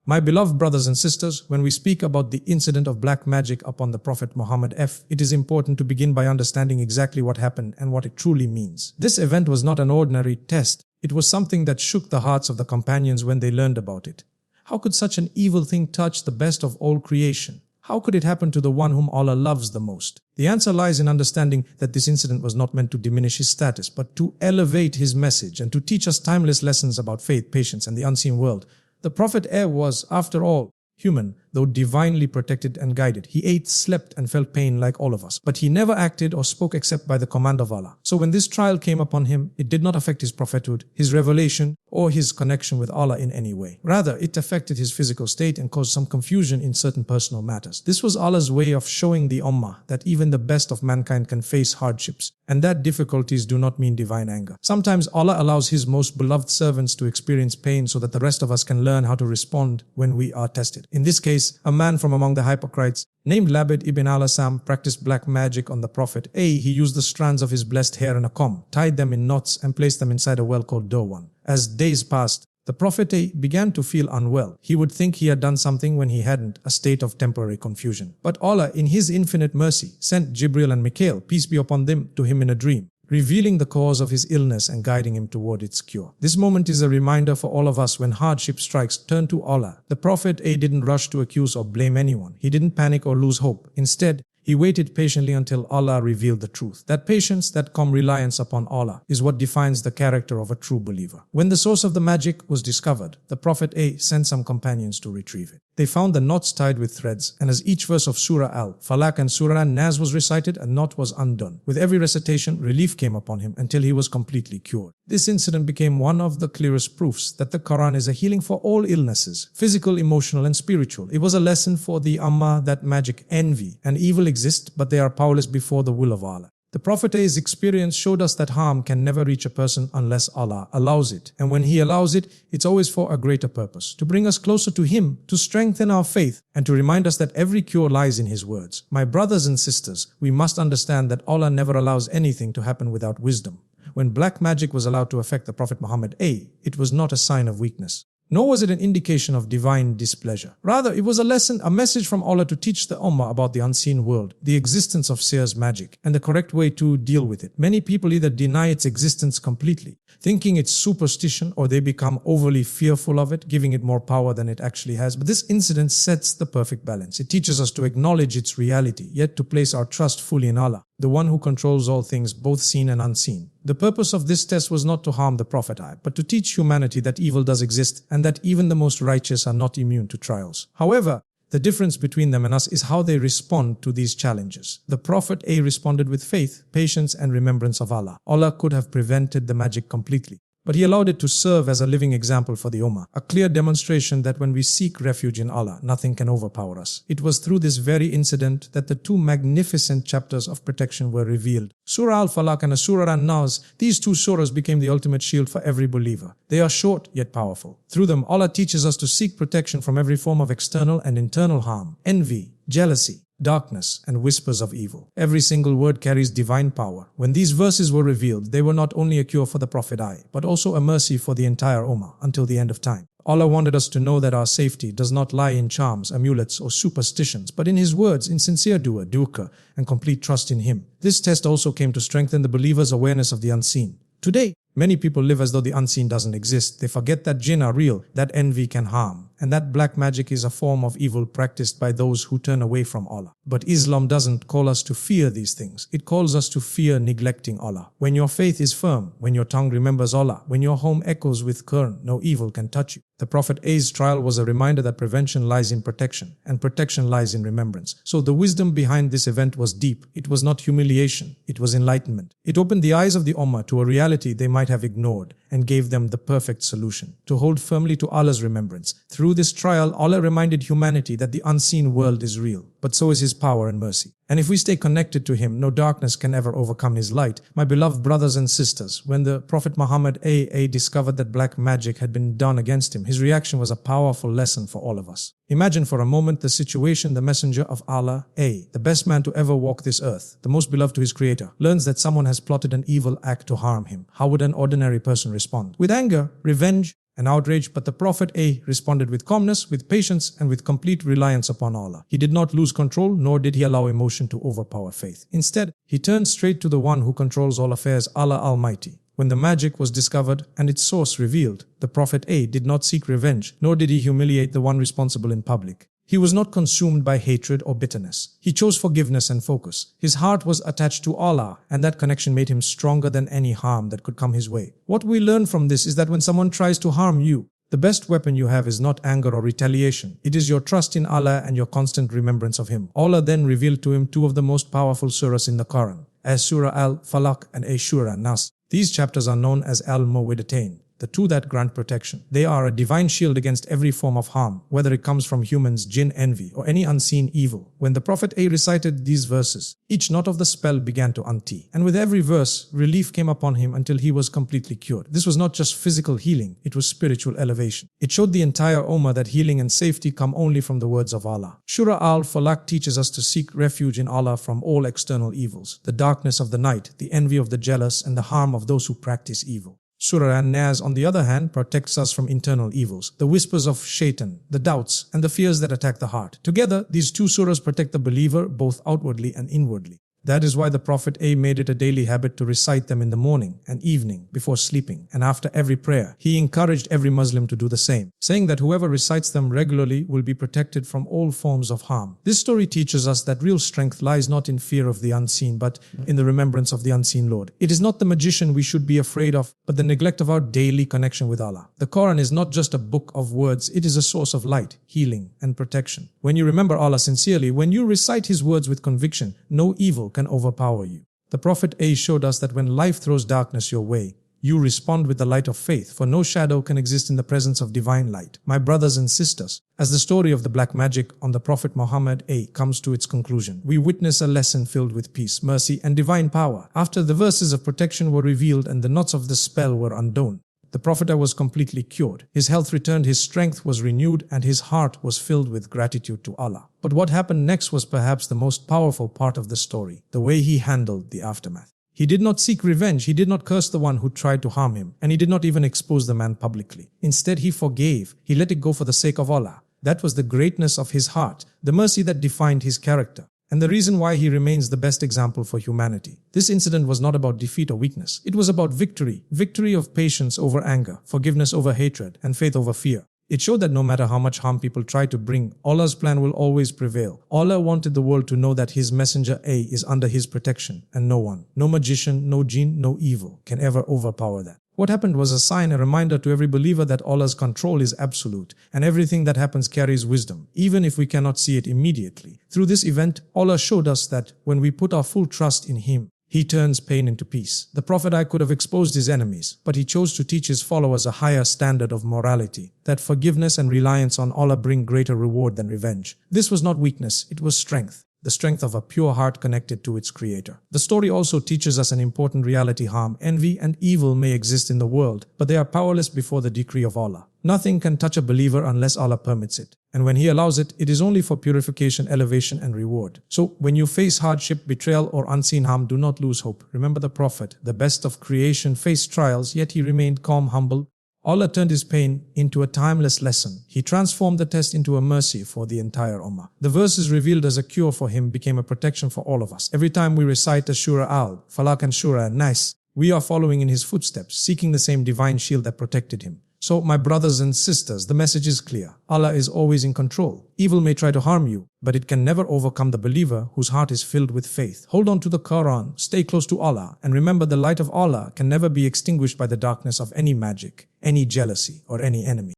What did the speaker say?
My beloved brothers and sisters, when we speak about the incident of black magic upon the Prophet Muhammad, it is important to begin by understanding exactly what happened and what it truly means. This event was not an ordinary test. It was something that shook the hearts of the companions when they learned about it. How could such an evil thing touch the best of all creation? How could it happen to the one whom Allah loves the most? The answer lies in understanding that this incident was not meant to diminish his status, but to elevate his message and to teach us timeless lessons about faith, patience, and the unseen world. The Prophet was, after all, human, though divinely protected and guided. He ate, slept, and felt pain like all of us. But he never acted or spoke except by the command of Allah. So when this trial came upon him, it did not affect his prophethood, his revelation, or his connection with Allah in any way. Rather, it affected his physical state and caused some confusion in certain personal matters. This was Allah's way of showing the Ummah that even the best of mankind can face hardships, and that difficulties do not mean divine anger. Sometimes Allah allows His most beloved servants to experience pain so that the rest of us can learn how to respond when we are tested. In this case, a man from among the hypocrites named Labid ibn al-Asam practiced black magic on the Prophet. He used the strands of his blessed hair in a comb, tied them in knots, and placed them inside a well called Dowan. As days passed, the Prophet began to feel unwell. He would think he had done something when he hadn't, a state of temporary confusion. But Allah, in His infinite mercy, sent Jibril and Mikael, peace be upon them, to him in a dream, revealing the cause of his illness and guiding him toward its cure. This moment is a reminder for all of us when hardship strikes, turn to Allah. The Prophet didn't rush to accuse or blame anyone. He didn't panic or lose hope. Instead, he waited patiently until Allah revealed the truth. That patience, that calm reliance upon Allah, is what defines the character of a true believer. When the source of the magic was discovered, the Prophet sent some companions to retrieve it. They found the knots tied with threads, and as each verse of Surah Al-Falaq and Surah An-Nas was recited, a knot was undone. With every recitation, relief came upon him until he was completely cured. This incident became one of the clearest proofs that the Quran is a healing for all illnesses, physical, emotional, and spiritual. It was a lesson for the Ummah that magic, envy, and evil exist, but they are powerless before the will of Allah. The Prophet's experience showed us that harm can never reach a person unless Allah allows it. And when He allows it, it's always for a greater purpose, to bring us closer to Him, to strengthen our faith, and to remind us that every cure lies in His words. My brothers and sisters, we must understand that Allah never allows anything to happen without wisdom. When black magic was allowed to affect the Prophet Muhammad, it was not a sign of weakness. Nor was it an indication of divine displeasure. Rather, it was a lesson, a message from Allah to teach the Ummah about the unseen world, the existence of sihr's magic, and the correct way to deal with it. Many people either deny its existence completely, thinking it's superstition, or they become overly fearful of it, giving it more power than it actually has. But this incident sets the perfect balance. It teaches us to acknowledge its reality, yet to place our trust fully in Allah, the one who controls all things, both seen and unseen. The purpose of this test was not to harm the Prophet, but to teach humanity that evil does exist and that even the most righteous are not immune to trials. However, the difference between them and us is how they respond to these challenges. The Prophet responded with faith, patience, and remembrance of Allah. Allah could have prevented the magic completely, but He allowed it to serve as a living example for the Ummah, a clear demonstration that when we seek refuge in Allah, nothing can overpower us. It was through this very incident that the two magnificent chapters of protection were revealed. Surah Al-Falaq and Surah An-Nas, these two surahs became the ultimate shield for every believer. They are short yet powerful. Through them, Allah teaches us to seek protection from every form of external and internal harm, envy, jealousy, darkness, and whispers of evil. Every single word carries divine power. When these verses were revealed, they were not only a cure for the Prophet but also a mercy for the entire Ummah until the end of time. Allah wanted us to know that our safety does not lie in charms, amulets, or superstitions, but in His words, in sincere dukkha, and complete trust in Him. This test also came to strengthen the believer's awareness of the unseen. Today, many people live as though the unseen doesn't exist. They forget that jinn are real, that envy can harm, and that black magic is a form of evil practiced by those who turn away from Allah. But Islam doesn't call us to fear these things. It calls us to fear neglecting Allah. When your faith is firm, when your tongue remembers Allah, when your home echoes with Quran, no evil can touch you. The Prophet's trial was a reminder that prevention lies in protection, and protection lies in remembrance. So the wisdom behind this event was deep. It was not humiliation, it was enlightenment. It opened the eyes of the Ummah to a reality they might have ignored, and gave them the perfect solution: to hold firmly to Allah's remembrance. Through this trial, Allah reminded humanity that the unseen world is real, but so is His power and mercy. And if we stay connected to Him, no darkness can ever overcome His light. My beloved brothers and sisters, when the Prophet Muhammad discovered that black magic had been done against him, his reaction was a powerful lesson for all of us. Imagine for a moment the situation: the messenger of Allah, the best man to ever walk this earth, the most beloved to his creator, learns that someone has plotted an evil act to harm him. How would an ordinary person respond? With anger, revenge, and outrage, but the Prophet responded with calmness, with patience, and with complete reliance upon Allah. He did not lose control, nor did he allow emotion to overpower faith. Instead, he turned straight to the one who controls all affairs, Allah Almighty. When the magic was discovered and its source revealed, the Prophet did not seek revenge, nor did he humiliate the one responsible in public. He was not consumed by hatred or bitterness. He chose forgiveness and focus. His heart was attached to Allah, and that connection made him stronger than any harm that could come his way. What we learn from this is that when someone tries to harm you, the best weapon you have is not anger or retaliation. It is your trust in Allah and your constant remembrance of Him. Allah then revealed to him two of the most powerful surahs in the Quran, as Surah Al-Falaq and Surah Nas. These chapters are known as Al-Muwwidatayn, the two that grant protection. They are a divine shield against every form of harm, whether it comes from humans, jinn, envy, or any unseen evil. When the Prophet recited these verses, each knot of the spell began to untee, and with every verse, relief came upon him until he was completely cured. This was not just physical healing, it was spiritual elevation. It showed the entire Ummah that healing and safety come only from the words of Allah. Surah Al-Falaq teaches us to seek refuge in Allah from all external evils, the darkness of the night, the envy of the jealous, and the harm of those who practice evil. Surah An-Nas, on the other hand, protects us from internal evils, the whispers of shaitan, the doubts, and the fears that attack the heart. Together, these two surahs protect the believer both outwardly and inwardly. That is why the Prophet made it a daily habit to recite them in the morning and evening before sleeping, and after every prayer. He encouraged every Muslim to do the same, saying that whoever recites them regularly will be protected from all forms of harm. This story teaches us that real strength lies not in fear of the unseen, but in the remembrance of the unseen Lord. It is not the magician we should be afraid of, but the neglect of our daily connection with Allah. The Quran is not just a book of words, it is a source of light, healing, and protection. When you remember Allah sincerely, when you recite His words with conviction, no evil can overpower you. The Prophet showed us that when life throws darkness your way, you respond with the light of faith, for no shadow can exist in the presence of divine light. My brothers and sisters, as the story of the black magic on the Prophet Muhammad comes to its conclusion, we witness a lesson filled with peace, mercy, and divine power. After the verses of protection were revealed and the knots of the spell were undone, the Prophet was completely cured. His health returned, his strength was renewed, and his heart was filled with gratitude to Allah. But what happened next was perhaps the most powerful part of the story, the way he handled the aftermath. He did not seek revenge, he did not curse the one who tried to harm him, and he did not even expose the man publicly. Instead, he forgave, he let it go for the sake of Allah. That was the greatness of his heart, the mercy that defined his character, and the reason why he remains the best example for humanity. This incident was not about defeat or weakness. It was about victory. Victory of patience over anger, forgiveness over hatred, and faith over fear. It showed that no matter how much harm people try to bring, Allah's plan will always prevail. Allah wanted the world to know that His messenger is under His protection, and no one, no magician, no jinn, no evil can ever overpower that. What happened was a sign, a reminder to every believer that Allah's control is absolute, and everything that happens carries wisdom, even if we cannot see it immediately. Through this event, Allah showed us that when we put our full trust in Him, He turns pain into peace. The Prophet could have exposed his enemies, but he chose to teach his followers a higher standard of morality, that forgiveness and reliance on Allah bring greater reward than revenge. This was not weakness, it was strength. The strength of a pure heart connected to its creator. The story also teaches us an important reality: harm, envy, and evil may exist in the world, but they are powerless before the decree of Allah. Nothing can touch a believer unless Allah permits it. And when He allows it, it is only for purification, elevation, and reward. So, when you face hardship, betrayal, or unseen harm, do not lose hope. Remember the Prophet, the best of creation, faced trials, yet he remained calm, humble. Allah turned his pain into a timeless lesson. He transformed the test into a mercy for the entire Ummah. The verses revealed as a cure for him became a protection for all of us. Every time we recite the Surah Al-Falaq and Surah An-Nas, we are following in his footsteps, seeking the same divine shield that protected him. So, my brothers and sisters, the message is clear. Allah is always in control. Evil may try to harm you, but it can never overcome the believer whose heart is filled with faith. Hold on to the Quran, stay close to Allah, and remember the light of Allah can never be extinguished by the darkness of any magic, any jealousy, or any enemy.